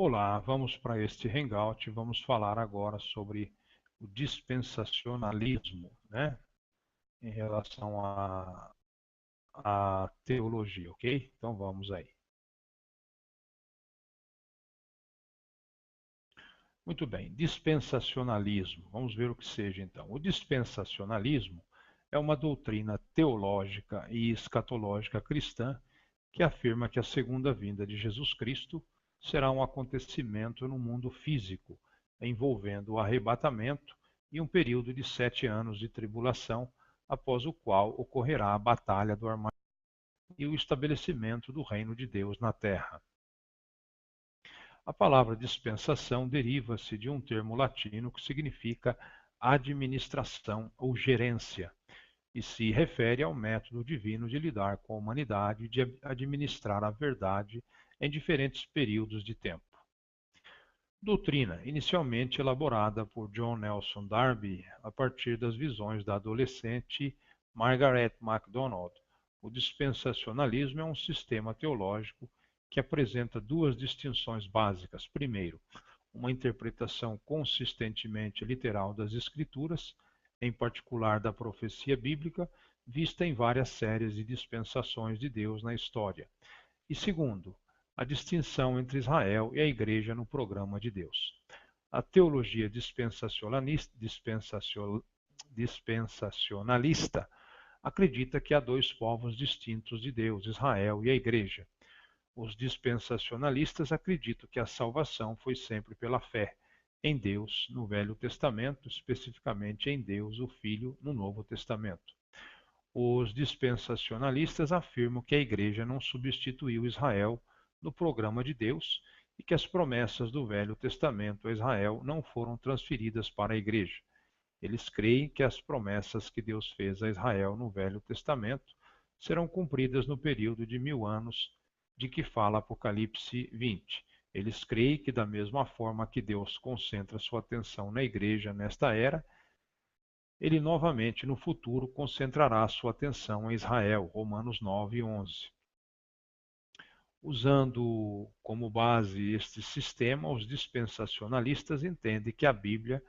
Olá, vamos para este Hangout. Vamos falar agora sobre o dispensacionalismo, né? Em relação à teologia, ok? Então vamos aí. Muito bem, dispensacionalismo. Vamos ver o que seja então. O dispensacionalismo é uma doutrina teológica e escatológica cristã que afirma que a segunda vinda de Jesus Cristo será um acontecimento no mundo físico, envolvendo o arrebatamento e um período de 7 anos de tribulação, após o qual ocorrerá a batalha do Armagedon e o estabelecimento do reino de Deus na terra. A palavra dispensação deriva-se de um termo latino que significa administração ou gerência, e se refere ao método divino de lidar com a humanidade e de administrar a verdade em diferentes períodos de tempo. Doutrina, inicialmente elaborada por John Nelson Darby a partir das visões da adolescente Margaret MacDonald. O dispensacionalismo é um sistema teológico que apresenta duas distinções básicas. Primeiro, uma interpretação consistentemente literal das Escrituras, em particular da profecia bíblica, vista em várias séries de dispensações de Deus na história. E segundo, a distinção entre Israel e a Igreja no programa de Deus. A teologia dispensacionalista acredita que há dois povos distintos de Deus, Israel e a Igreja. Os dispensacionalistas acreditam que a salvação foi sempre pela fé em Deus no Velho Testamento, especificamente em Deus, o Filho, no Novo Testamento. Os dispensacionalistas afirmam que a Igreja não substituiu Israel no programa de Deus e que as promessas do Velho Testamento a Israel não foram transferidas para a Igreja. Eles creem que as promessas que Deus fez a Israel no Velho Testamento serão cumpridas no período de 1000 anos de que fala Apocalipse 20. Eles creem que, da mesma forma que Deus concentra sua atenção na Igreja nesta era, ele novamente no futuro concentrará sua atenção em Israel. Romanos 9:11. Usando como base este sistema, os dispensacionalistas entendem que a Bíblia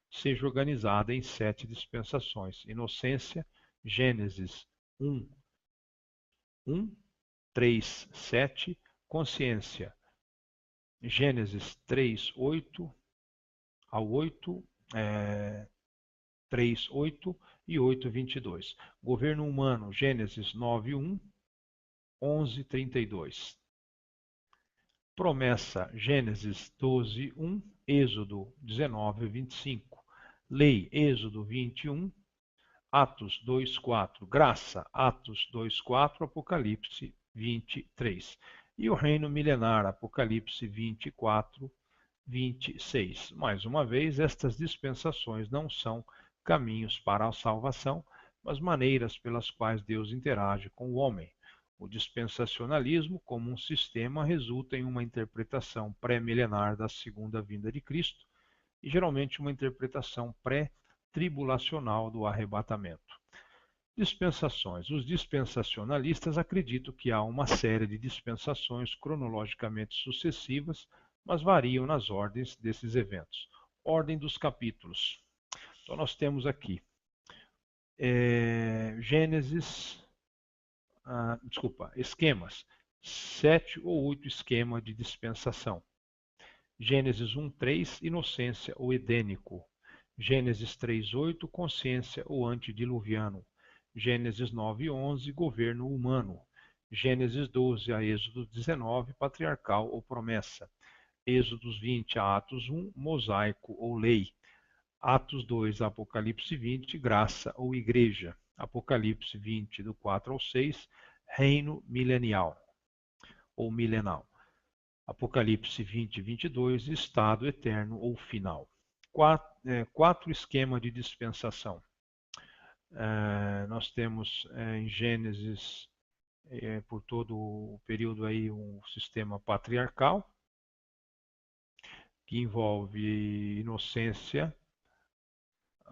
seja organizada em 7 dispensações: inocência, Gênesis 1, 3, 7, consciência, Gênesis 3, 8 ao 8, 3, 8 e 8, 22. Governo humano, Gênesis 9, 1, 11, 32. Promessa, Gênesis 12, 1, Êxodo 19, 25. Lei, Êxodo 21, Atos 2, 4. Graça, Atos 2, 4, Apocalipse 23. E o reino milenar, Apocalipse 24, 26. Mais uma vez, estas dispensações não são caminhos para a salvação, mas maneiras pelas quais Deus interage com o homem. O dispensacionalismo, como um sistema, resulta em uma interpretação pré-milenar da segunda vinda de Cristo e geralmente uma interpretação pré-tribulacional do arrebatamento. Dispensações. Os dispensacionalistas acreditam que há uma série de dispensações cronologicamente sucessivas, mas variam nas ordens desses eventos. Ordem dos capítulos. Então nós temos aqui Gênesis, esquemas, 7 ou 8 esquemas de dispensação. Gênesis 1:3, inocência ou edênico. Gênesis 3:8, consciência ou antediluviano. Gênesis 9:11, governo humano. Gênesis 12 a Êxodo 19, patriarcal ou promessa. Êxodos 20 a Atos 1, mosaico ou lei. Atos 2 a Apocalipse 20, graça ou igreja. Apocalipse 20, do 4 ao 6, reino milenial ou milenal. Apocalipse 20, 22, estado eterno ou final. Quatro esquemas de dispensação. Nós temos em Gênesis, por todo o período aí, um sistema patriarcal, que envolve inocência,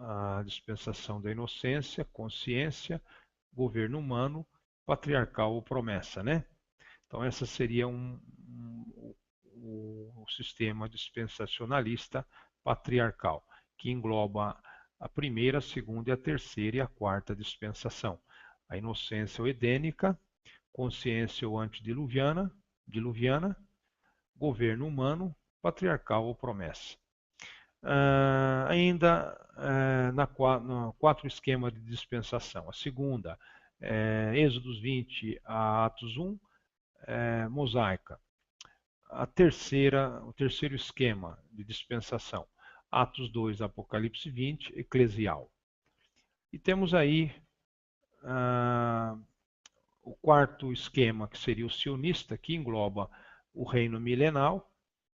a dispensação da inocência, consciência, governo humano, patriarcal ou promessa, né? Então essa seria o sistema dispensacionalista patriarcal, que engloba a primeira, a segunda, a terceira e a quarta dispensação. A inocência ou edênica, consciência ou antediluviana, governo humano, patriarcal ou promessa. Ainda no quatro esquema de dispensação. A segunda, Êxodos 20 a Atos 1, mosaica. O terceiro esquema de dispensação, Atos 2, Apocalipse 20, eclesial. E temos aí o quarto esquema, que seria o sionista, que engloba o reino milenal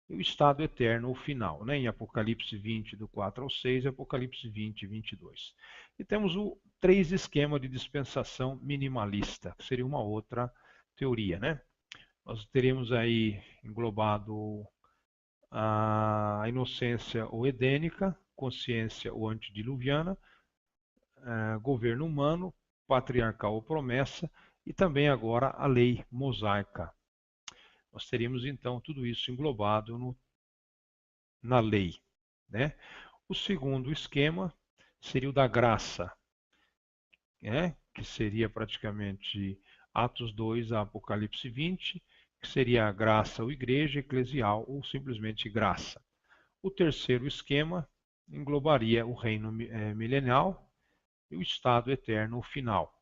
e o estado eterno, o final, né? Em Apocalipse 20, do 4 ao 6, e Apocalipse 20, 22. E temos o três esquema de dispensação minimalista, que seria uma outra teoria, né? Nós teríamos aí englobado a inocência ou edênica, consciência ou antediluviana, governo humano, patriarcal ou promessa, e também agora a lei mosaica. Nós teríamos então tudo isso englobado na lei, né? O segundo esquema seria o da graça, né? Que seria praticamente Atos 2 a Apocalipse 20, que seria a graça ou igreja eclesial ou simplesmente graça. O terceiro esquema englobaria o reino milenial e o estado eterno final.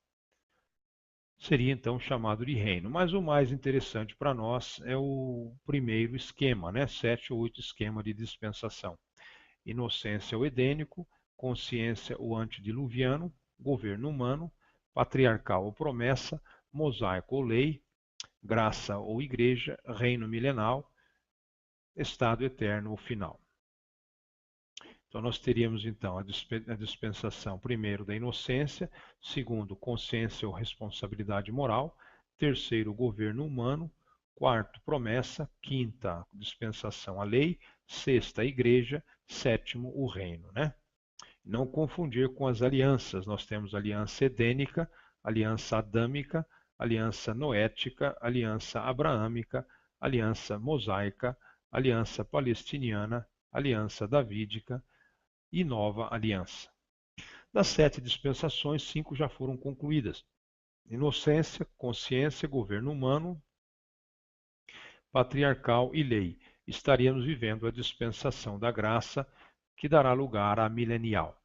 Seria então chamado de reino. Mas o mais interessante para nós é o primeiro esquema, né? 7 ou 8 esquema de dispensação. Inocência ou edênico, consciência ou antediluviano, governo humano, patriarcal ou promessa, mosaico ou lei, graça ou igreja, reino milenal, estado eterno ou final. Então nós teríamos então a dispensação, primeiro, da inocência, segundo, consciência ou responsabilidade moral, terceiro, governo humano, quarto, promessa, quinta, dispensação, a lei, sexta, a igreja, sétimo, o reino, né? Não confundir com as alianças. Nós temos aliança edênica, aliança adâmica, aliança noética, aliança abraâmica, aliança mosaica, aliança palestiniana, aliança davídica e nova aliança. Das 7 dispensações, 5 já foram concluídas. Inocência, consciência, governo humano, patriarcal e lei. Estaríamos vivendo a dispensação da graça, que dará lugar à milenial.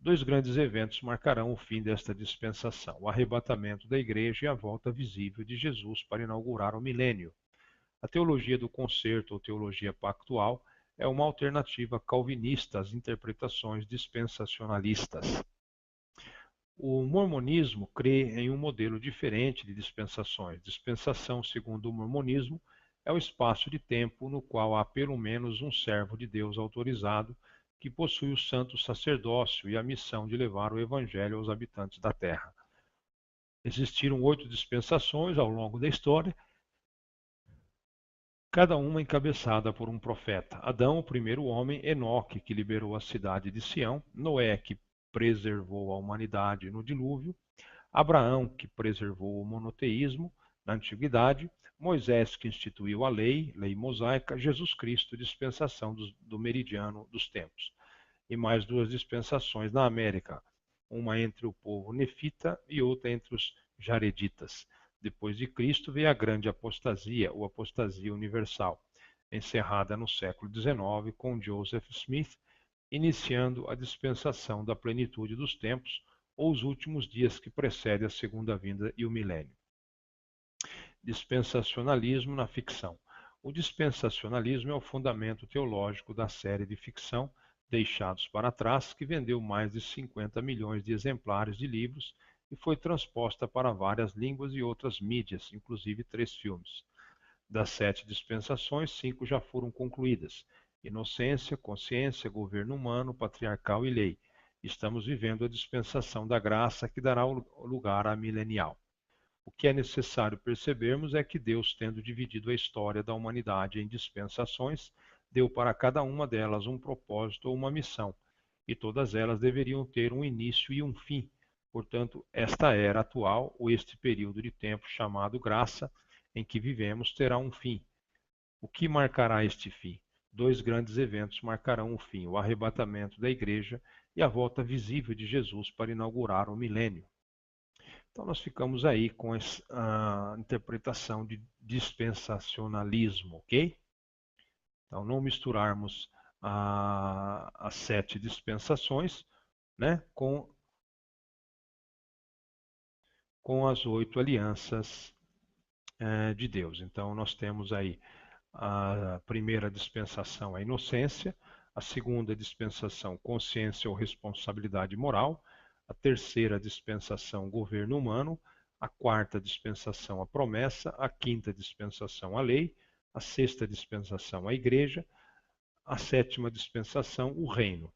2 grandes eventos marcarão o fim desta dispensação: o arrebatamento da igreja e a volta visível de Jesus para inaugurar o milênio. A teologia do concerto ou teologia pactual é uma alternativa calvinista às interpretações dispensacionalistas. O mormonismo crê em um modelo diferente de dispensações. Dispensação, segundo o mormonismo, é o espaço de tempo no qual há pelo menos um servo de Deus autorizado que possui o santo sacerdócio e a missão de levar o evangelho aos habitantes da terra. Existiram 8 dispensações ao longo da história, cada uma encabeçada por um profeta. Adão, o primeiro homem, Enoque, que liberou a cidade de Sião, Noé, que preservou a humanidade no dilúvio, Abraão, que preservou o monoteísmo na antiguidade, Moisés, que instituiu a lei mosaica, Jesus Cristo, dispensação do meridiano dos tempos. E mais 2 dispensações na América, uma entre o povo nefita e outra entre os jareditas. Depois de Cristo veio a grande apostasia, ou apostasia universal, encerrada no século XIX com Joseph Smith, iniciando a dispensação da plenitude dos tempos, ou os últimos dias que precedem a segunda vinda e o milênio. Dispensacionalismo na ficção. O dispensacionalismo é o fundamento teológico da série de ficção Deixados para Trás, que vendeu mais de 50 milhões de exemplares de livros e foi transposta para várias línguas e outras mídias, inclusive 3 filmes. Das 7 dispensações, 5 já foram concluídas: inocência, consciência, governo humano, patriarcal e lei. Estamos vivendo a dispensação da graça, que dará lugar à milenial. O que é necessário percebermos é que Deus, tendo dividido a história da humanidade em dispensações, deu para cada uma delas um propósito ou uma missão, e todas elas deveriam ter um início e um fim. Portanto, esta era atual, ou este período de tempo chamado graça, em que vivemos, terá um fim. O que marcará este fim? Dois grandes eventos marcarão o fim: o arrebatamento da igreja e a volta visível de Jesus para inaugurar o milênio. Então nós ficamos aí com a interpretação de dispensacionalismo, ok? Então não misturarmos as 7 dispensações, né, com as 8 alianças de Deus. Então nós temos aí a primeira dispensação, a inocência; a segunda dispensação, consciência ou responsabilidade moral; a terceira dispensação, governo humano; a quarta dispensação, a promessa; a quinta dispensação, a lei; a sexta dispensação, a igreja; a sétima dispensação, o reino.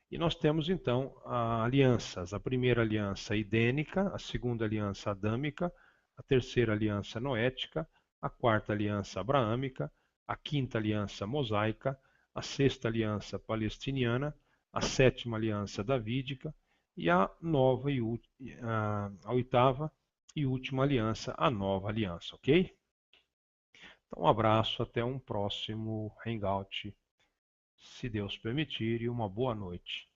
E nós temos então alianças: a primeira aliança edênica; a segunda aliança adâmica; a terceira aliança noética; a quarta aliança abraâmica; a quinta aliança mosaica; a sexta aliança palestiniana; a sétima aliança davídica; e a oitava e última aliança, a nova aliança, ok? Então, um abraço, até um próximo Hangout, se Deus permitir, e uma boa noite.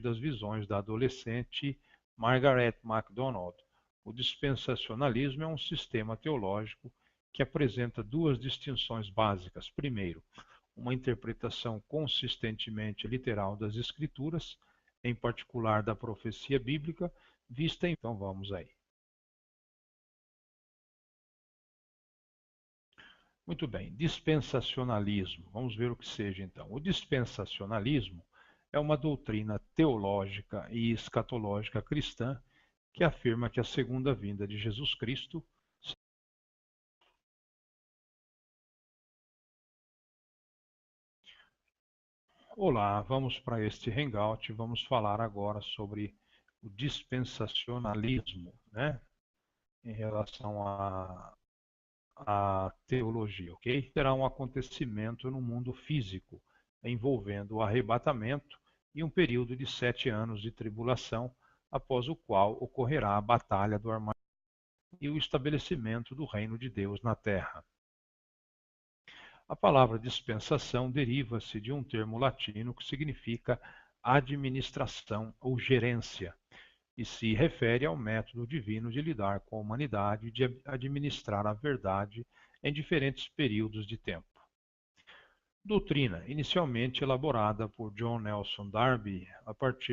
Das visões da adolescente Margaret MacDonald. O dispensacionalismo é um sistema teológico que apresenta duas distinções básicas. Primeiro, uma interpretação consistentemente literal das Escrituras, em particular da profecia bíblica, vista em... Então vamos aí. Muito bem, dispensacionalismo. Vamos ver o que seja então. O dispensacionalismo é uma doutrina teológica e escatológica cristã que afirma que a segunda vinda de Jesus Cristo... Olá, vamos para este Hangout. Vamos falar agora sobre o dispensacionalismo, né? Em relação à teologia, ok? Terá um acontecimento no mundo físico, envolvendo o arrebatamento e um período de 7 anos de tribulação, após o qual ocorrerá a batalha do Armagedon e o estabelecimento do reino de Deus na terra. A palavra dispensação deriva-se de um termo latino que significa administração ou gerência, e se refere ao método divino de lidar com a humanidade e de administrar a verdade em diferentes períodos de tempo. Doutrina, inicialmente elaborada por John Nelson Darby a partir